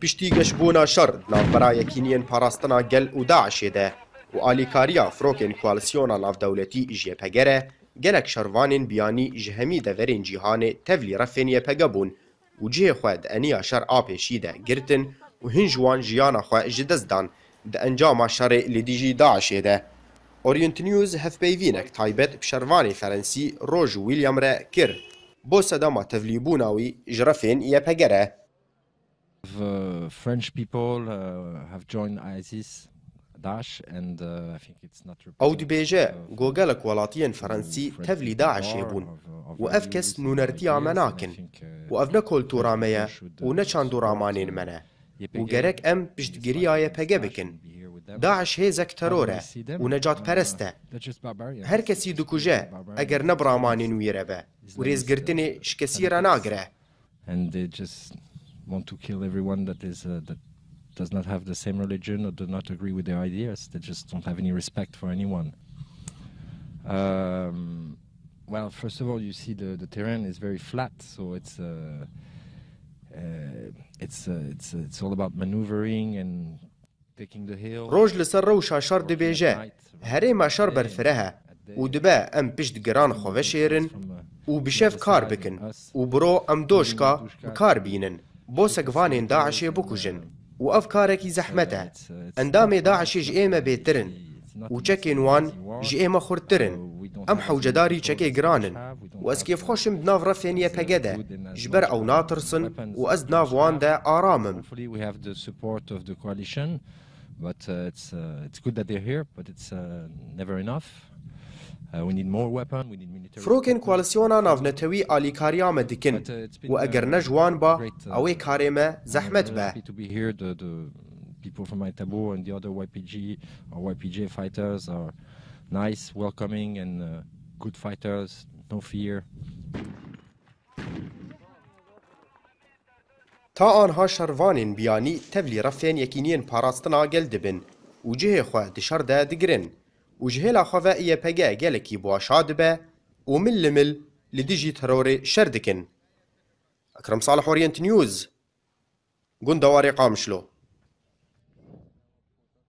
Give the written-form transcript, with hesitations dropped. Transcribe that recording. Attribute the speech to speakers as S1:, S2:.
S1: پشتی گەشتبوونا شەڕ ناوبەرا یەکینیان پاراستنا گەل و داعشێدا و ئالیکاریە فرۆکên کوالسیۆنا ناودەولەتî ji yêpegere gelek şervanên biyanî ji hemî deverên cîhanê tevlî refên yêpege bûn û cihê xwe di eniya şer a pêşî de girtin û hin ji wan jiyana xwe ji dest dan di encama şerê li dijî Daişê de. Orient News hevpeyvînek taybet bi şervanê Ferensî Roj û William re kir bo sedema tevlîbûna wî ji refên yêpegere.
S2: French people have joined ISIS.
S1: ئەو دibêje got gelek welatiyên Ferensî tevlî Daişê bûn û ev kes nûnertiya me nakin û ev ne kultûra me ye û ne çandûramanên me ne û gerek em piştgiriya yêpege bikin. Daeş hêzek teror e û necatperest e. Her kesî dikuje eger ne bi ramanên wî re be û rêzgirtinê ji kesî re nagire.
S2: Want to kill everyone that does not have the same religion or do not agree with their ideas. They just don't have any respect for anyone. Well, first of all, you see the terrain is very flat, so it's all about maneuvering and taking the hill.
S1: Roj li ser rewşa şer dibêje herêma şer berfire he û dibe em pişt giran xwe veşêrin û bi şev kar bikin û biro em doşka kar bînin bo segvanên Daişê bikujin. û ev karekî zehmet e. Endamê Daişê ji ême bêtir in û çekên wan ji ême xurttir in. Em hewcedarî çekê giran in û ez kêfxweşim di nav refên yêpege de ji ber ew natirsin û ez di nav wan de aramim. Firokên koalisyona navnetewî alîkariya me dikin û eger ne ji wan ba ew ê karê me zehmet be.
S2: People from Aitabo and the other YPG or YPJ fighters are nice, welcoming and good fighters, no fear.
S1: Ta anha şervanên biyanî tevlî refên yekîniyên parastina gel dibin û cihê xwe di şer de digirin û ji hêla xwe ve yêpege gelekî boşa dibe û mil li mil li dijî terorê şer dikin. Ekrem Salih, Orient News, Gundewarê Qamişlo.